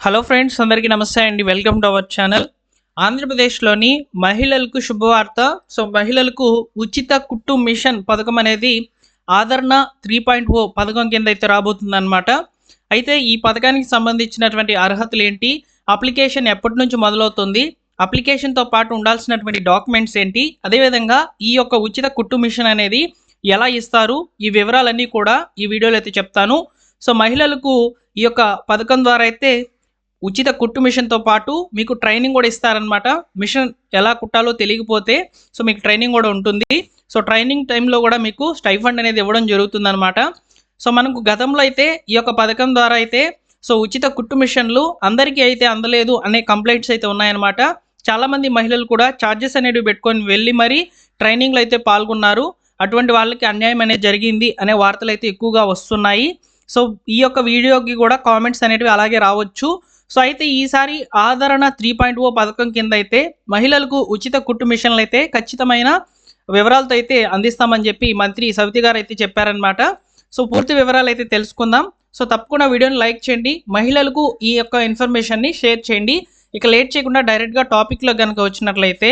Hello friends, అందరికీ నమస్తే అండి. Welcome to our channel. ఆంధ్రప్రదేశ్లోని మహిళలకు శుభవార్త. మహిళలకు ఉచిత కుట్టు మిషన్ పథకం అనేది ఆదరణ 3.0 పథకం కింద అయితే రాబోతుందన్నమాట. అయితే ఈ పథకానికి సంబంధించినటువంటి అర్హతలు ఏంటి, అప్లికేషన్ ఎప్పటి నుంచి మొదలవుతుంది, అప్లికేషన్తో పాటు ఉండాల్సినటువంటి డాక్యుమెంట్స్ ఏంటి, అదేవిధంగా ఈ యొక్క ఉచిత కుట్టు మిషన్ అనేది ఎలా ఇస్తారు, ఈ వివరాలన్నీ కూడా ఈ వీడియోలో అయితే చెప్తాను. మహిళలకు ఈ యొక్క పథకం ద్వారా అయితే ఉచిత కుట్టు మిషన్తో పాటు మీకు ట్రైనింగ్ కూడా ఇస్తారనమాట. మిషన్ ఎలా కుట్టాలో తెలియకపోతే మీకు ట్రైనింగ్ కూడా ఉంటుంది. ట్రైనింగ్ టైంలో కూడా మీకు స్టైఫండ్ అనేది ఇవ్వడం జరుగుతుందన్నమాట. మనకు గతంలో అయితే ఈ యొక్క పథకం ద్వారా అయితే ఉచిత కుట్టు మిషన్లు అందరికీ అయితే అందలేదు అనే కంప్లైంట్స్ అయితే ఉన్నాయన్నమాట. చాలామంది మహిళలు కూడా ఛార్జెస్ అనేవి పెట్టుకొని వెళ్ళి మరీ ట్రైనింగ్లో అయితే పాల్గొన్నారు. అటువంటి వాళ్ళకి అన్యాయం అనేది జరిగింది అనే వార్తలు అయితే ఎక్కువగా వస్తున్నాయి. ఈ యొక్క వీడియోకి కూడా కామెంట్స్ అనేవి అలాగే రావచ్చు. అయితే ఈసారి ఆదరణ 3.0 పథకం కింద అయితే మహిళలకు ఉచిత కుట్టు మిషన్లు అయితే ఖచ్చితమైన వివరాలతో అయితే అందిస్తామని చెప్పి మంత్రి సవితి గారు అయితే చెప్పారనమాట. పూర్తి వివరాలు అయితే తెలుసుకుందాం. తప్పకుండా వీడియోని లైక్ చేయండి, మహిళలకు ఈ యొక్క ఇన్ఫర్మేషన్ని షేర్ చేయండి. ఇక లేట్ చేయకుండా డైరెక్ట్గా టాపిక్లో కనుక వచ్చినట్లయితే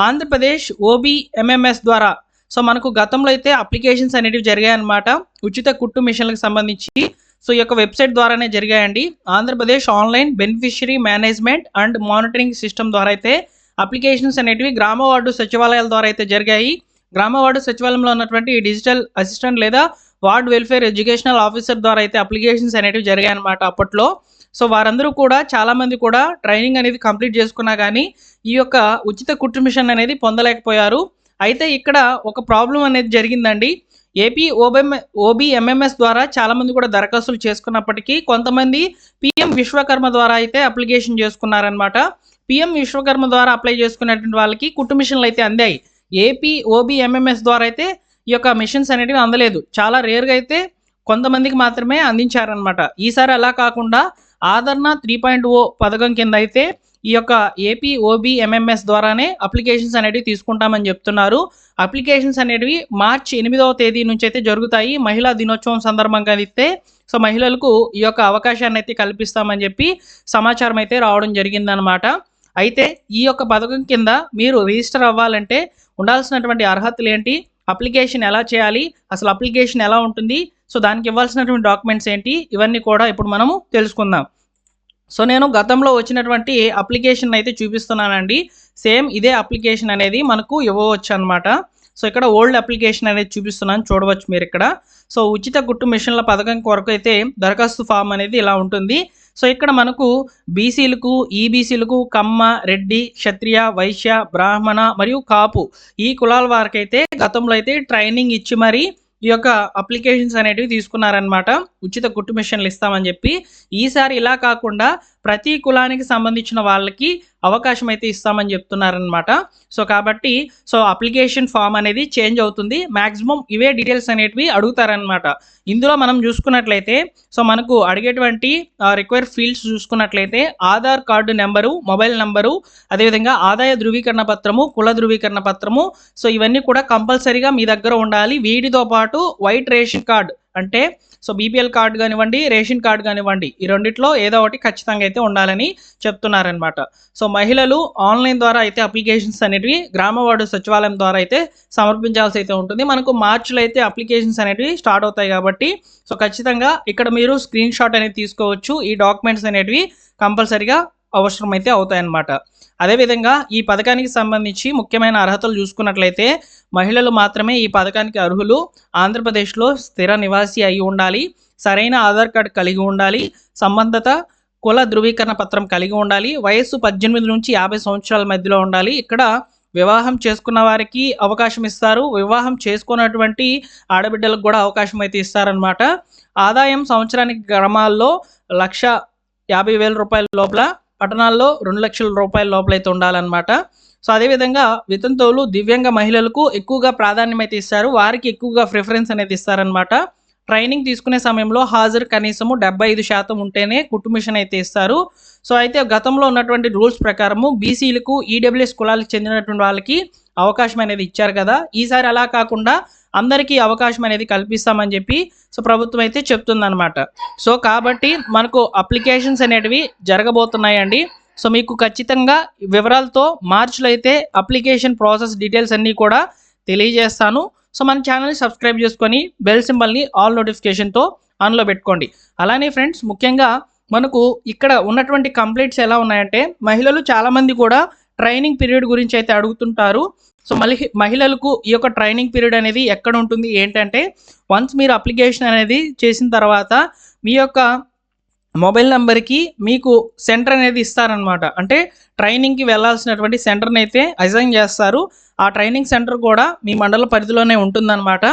ఆంధ్రప్రదేశ్ OBMMS ద్వారా మనకు గతంలో అయితే అప్లికేషన్స్ అనేవి జరిగాయన్నమాట. ఉచిత కుట్టు మిషన్లకు సంబంధించి ఈ యొక్క వెబ్సైట్ ద్వారానే జరిగాయండి. Andhra Pradesh online beneficiary management and monitoring system ద్వారా అయితే అప్లికేషన్స్ అనేటివి గ్రామ వార్డు సచివాలయాల ద్వారా అయితే జరిగాయి. గ్రామ వార్డు సచివాలయంలో ఉన్నటువంటి డిజిటల్ అసిస్టెంట్ లేదా వార్డ్ వెల్ఫేర్ ఎడ్యుకేషనల్ ఆఫీసర్ ద్వారా అయితే అప్లికేషన్స్ అనేటివి జరిగాయి అనమాట అప్పట్లో. వారందరూ కూడా చాలామంది కూడా ట్రైనింగ్ అనేది కంప్లీట్ చేసుకున్నా కానీ ఈ యొక్క ఉచిత కుట్టు మిషన్ అనేది పొందలేకపోయారు. అయితే ఇక్కడ ఒక ప్రాబ్లం అనేది జరిగిందండి. ఏపీ OBMMS ద్వారా చాలామంది కూడా దరఖాస్తులు చేసుకున్నప్పటికీ కొంతమంది PM విశ్వకర్మ ద్వారా అయితే అప్లికేషన్ చేసుకున్నారనమాట. PM విశ్వకర్మ ద్వారా అప్లై చేసుకున్నటువంటి వాళ్ళకి కుట్టు మిషన్లు అయితే అందాయి. ఏపీ OBMMS ద్వారా అయితే ఈ యొక్క మిషన్స్ అనేటివి అందలేదు. చాలా రేర్గా అయితే కొంతమందికి మాత్రమే అందించారనమాట. ఈసారి అలా కాకుండా ఆదరణ 3.0 పథకం కింద అయితే ఈ యొక్క ఏపీ OBMMS ద్వారానే అప్లికేషన్స్ అనేవి తీసుకుంటామని చెప్తున్నారు. అప్లికేషన్స్ అనేవి మార్చి 8వ తేదీ నుంచి అయితే జరుగుతాయి. మహిళా దినోత్సవం సందర్భంగా అయితే మహిళలకు ఈ యొక్క అవకాశాన్ని అయితే కల్పిస్తామని చెప్పి సమాచారం అయితే రావడం జరిగిందనమాట. అయితే ఈ యొక్క పథకం కింద మీరు రిజిస్టర్ అవ్వాలంటే ఉండాల్సినటువంటి అర్హతలు ఏంటి, అప్లికేషన్ ఎలా చేయాలి, అసలు అప్లికేషన్ ఎలా ఉంటుంది, దానికి ఇవ్వాల్సినటువంటి డాక్యుమెంట్స్ ఏంటి, ఇవన్నీ కూడా ఇప్పుడు మనము తెలుసుకుందాం. నేను గతంలో వచ్చినటువంటి అప్లికేషన్ అయితే చూపిస్తున్నానండి. సేమ్ ఇదే అప్లికేషన్ అనేది మనకు ఇవ్వవచ్చు అనమాట. ఇక్కడ ఓల్డ్ అప్లికేషన్ అనేది చూపిస్తున్నాను, చూడవచ్చు మీరు ఇక్కడ. ఉచిత కుట్టు మిషన్ల పథకం కొరకు అయితే దరఖాస్తు ఫామ్ అనేది ఇలా ఉంటుంది. ఇక్కడ మనకు బీసీలకు, ఈబీసీలకు, కమ్మ, రెడ్డి, క్షత్రియ, వైశ్య, బ్రాహ్మణ మరియు కాపు ఈ కులాల వారికైతే గతంలో అయితే ట్రైనింగ్ ఇచ్చి మరి ఈ యొక్క అప్లికేషన్స్ అనేటివి తీసుకున్నారనమాట. ఉచిత కుట్టు మిషన్లు ఇస్తామని చెప్పి. ఈసారి ఇలా కాకుండా ప్రతి కులానికి సంబంధించిన వాళ్ళకి అవకాశం అయితే ఇస్తామని చెప్తున్నారనమాట. కాబట్టి అప్లికేషన్ ఫామ్ అనేది చేంజ్ అవుతుంది. మ్యాక్సిమం ఇవే డీటెయిల్స్ అనేటివి అడుగుతారనమాట. ఇందులో మనం చూసుకున్నట్లయితే మనకు అడిగేటువంటి రిక్వైర్ ఫీల్డ్స్ చూసుకున్నట్లయితే Aadhaar card number, mobile number, అదేవిధంగా ఆదాయ ధృవీకరణ పత్రము, కుల ధృవీకరణ పత్రము, ఇవన్నీ కూడా కంపల్సరీగా మీ దగ్గర ఉండాలి. వీటితో పాటు వైట్ రేషన్ కార్డు అంటే BPL కార్డు కానివ్వండి, రేషన్ కార్డు కానివ్వండి, ఈ రెండిట్లో ఏదో ఒకటి ఖచ్చితంగా అయితే ఉండాలని చెప్తున్నారనమాట. మహిళలు ఆన్లైన్ ద్వారా అయితే అప్లికేషన్స్ అనేటివి గ్రామ వార్డు సచివాలయం ద్వారా అయితే సమర్పించాల్సి అయితే ఉంటుంది. మనకు మార్చిలో అయితే అప్లికేషన్స్ అనేటివి స్టార్ట్ అవుతాయి కాబట్టి ఖచ్చితంగా ఇక్కడ మీరు స్క్రీన్ షాట్ అనేది తీసుకోవచ్చు. ఈ డాక్యుమెంట్స్ అనేటివి కంపల్సరీగా అవసరం అయితే అవుతాయన్నమాట. అదేవిధంగా ఈ పథకానికి సంబంధించి ముఖ్యమైన అర్హతలు చూసుకున్నట్లయితే మహిళలు మాత్రమే ఈ పథకానికి అర్హులు. ఆంధ్రప్రదేశ్లో స్థిర నివాసి అయి ఉండాలి, సరైన ఆధార్ కార్డు కలిగి ఉండాలి, సంబంధిత కుల ధృవీకరణ పత్రం కలిగి ఉండాలి, వయస్సు 18 నుంచి 50 సంవత్సరాల మధ్యలో ఉండాలి. ఇక్కడ వివాహం చేసుకున్న వారికి అవకాశం ఇస్తారు, వివాహం చేసుకున్నటువంటి ఆడబిడ్డలకు కూడా అవకాశం అయితే ఇస్తారనమాట. ఆదాయం సంవత్సరానికి గ్రామాల్లో 1,50,000 రూపాయల లోపల, పట్టణాల్లో 2 లక్షల రూపాయల లోపల అయితే ఉండాలన్నమాట. అదేవిధంగా వితంతువులు, దివ్యాంగ మహిళలకు ఎక్కువగా ప్రాధాన్యం అయితే ఇస్తారు, వారికి ఎక్కువగా ప్రిఫరెన్స్ అనేది ఇస్తారనమాట. ట్రైనింగ్ తీసుకునే సమయంలో హాజరు కనీసము 75% ఉంటేనే కుట్టు మిషన్ అయితే ఇస్తారు. అయితే గతంలో ఉన్నటువంటి రూల్స్ ప్రకారము బీసీలకు, ఈడబ్ల్యూఎస్ కులాలకు చెందినటువంటి వాళ్ళకి అవకాశం అనేది ఇచ్చారు కదా. ఈసారి అలా కాకుండా అందరికీ అవకాశం అనేది కల్పిస్తామని చెప్పి సో ప్రభుత్వం అయితే చెప్తుందన్నమాట. సో కాబట్టి మనకు అప్లికేషన్స్ అనేటివి జరగబోతున్నాయండి. సో మీకు ఖచ్చితంగా వివరాలతో మార్చిలో అయితే అప్లికేషన్ ప్రాసెస్ డీటెయిల్స్ అన్నీ కూడా తెలియజేస్తాను. సో మన ఛానల్ని సబ్స్క్రైబ్ చేసుకొని బెల్ సింబల్ని ఆల్ నోటిఫికేషన్తో ఆన్లో పెట్టుకోండి. అలానే ఫ్రెండ్స్, ముఖ్యంగా మనకు ఇక్కడ ఉన్నటువంటి కంప్లైంట్స్ ఎలా ఉన్నాయంటే, మహిళలు చాలామంది కూడా ట్రైనింగ్ పీరియడ్ గురించి అయితే అడుగుతుంటారు. సో మహిళలకు ఈ యొక్క ట్రైనింగ్ పీరియడ్ అనేది ఎక్కడ ఉంటుంది ఏంటంటే, వన్స్ మీరు అప్లికేషన్ అనేది చేసిన తర్వాత మీ యొక్క మొబైల్ నెంబర్కి మీకు సెంటర్ అనేది ఇస్తారనమాట. అంటే ట్రైనింగ్కి వెళ్ళాల్సినటువంటి సెంటర్ని అయితే అసైన్ చేస్తారు. ఆ ట్రైనింగ్ సెంటర్ కూడా మీ మండల పరిధిలోనే ఉంటుందన్నమాట.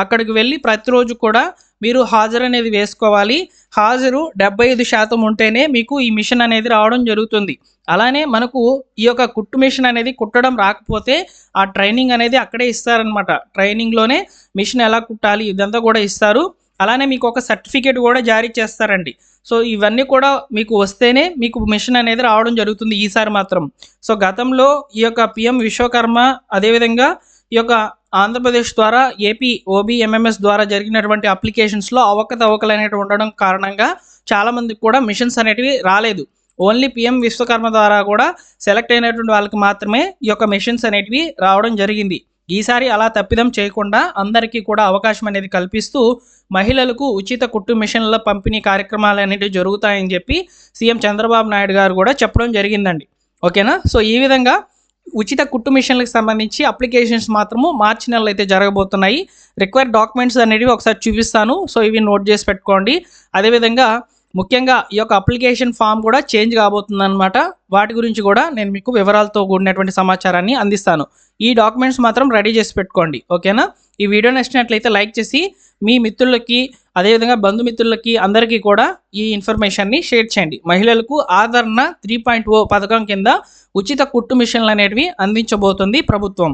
అక్కడికి వెళ్ళి ప్రతిరోజు కూడా మీరు హాజరు అనేది వేసుకోవాలి. హాజరు 75% ఉంటేనే మీకు ఈ మిషన్ అనేది రావడం జరుగుతుంది. అలానే మనకు ఈ యొక్క కుట్టు మిషన్ అనేది కుట్టడం రాకపోతే ఆ ట్రైనింగ్ అనేది అక్కడే ఇస్తారనమాట. ట్రైనింగ్లోనే మిషన్ ఎలా కుట్టాలి ఇదంతా కూడా ఇస్తారు. అలానే మీకు ఒక సర్టిఫికేట్ కూడా జారీ చేస్తారండి. సో ఇవన్నీ కూడా మీకు వస్తేనే మీకు మిషన్ అనేది రావడం జరుగుతుంది ఈసారి మాత్రం. సో గతంలో ఈ యొక్క పిఎం విశ్వకర్మ అదేవిధంగా ఈ యొక్క ఆంధ్రప్రదేశ్ ద్వారా ఏపీ ఓబీఎంఎంఎస్ ద్వారా జరిగినటువంటి అప్లికేషన్స్లో అవకతవకలు అనేవి ఉండడం కారణంగా చాలామందికి కూడా మిషన్స్ అనేటివి రాలేదు. ఓన్లీ పిఎం విశ్వకర్మ ద్వారా కూడా సెలెక్ట్ అయినటువంటి వాళ్ళకి మాత్రమే ఈ యొక్క మిషన్స్ అనేటివి రావడం జరిగింది. ఈసారి అలా తప్పిదం చేయకుండా అందరికీ కూడా అవకాశం అనేది కల్పిస్తూ మహిళలకు ఉచిత కుట్టు మిషన్ల పంపిణీ కార్యక్రమాలు అనేవి జరుగుతాయని చెప్పి సీఎం చంద్రబాబు నాయుడు గారు కూడా చెప్పడం జరిగిందండి. ఓకేనా? సో ఈ విధంగా ఉచిత కుట్టు మిషన్లకు సంబంధించి అప్లికేషన్స్ మాత్రము మార్చి నెలలో అయితే జరగబోతున్నాయి. రిక్వైర్డ్ డాక్యుమెంట్స్ అనేవి ఒకసారి చూపిస్తాను. సో ఇవి నోట్ చేసి పెట్టుకోండి. అదేవిధంగా ముఖ్యంగా ఈ యొక్క అప్లికేషన్ ఫామ్ కూడా చేంజ్ కాబోతుందన్నమాట. వాటి గురించి కూడా నేను మీకు వివరాలతో కూడినటువంటి సమాచారాన్ని అందిస్తాను. ఈ డాక్యుమెంట్స్ మాత్రం రెడీ చేసి పెట్టుకోండి. ఓకేనా? ఈ వీడియో నచ్చినట్లయితే లైక్ చేసి మీ మిత్రులకి అదేవిధంగా బంధుమిత్రులకి అందరికీ కూడా ఈ ఇన్ఫర్మేషన్ని షేర్ చేయండి. మహిళలకు ఆదరణ 3.0 పథకం కింద ఉచిత కుట్టు మిషన్లు అనేటివి అందించబోతుంది ప్రభుత్వం.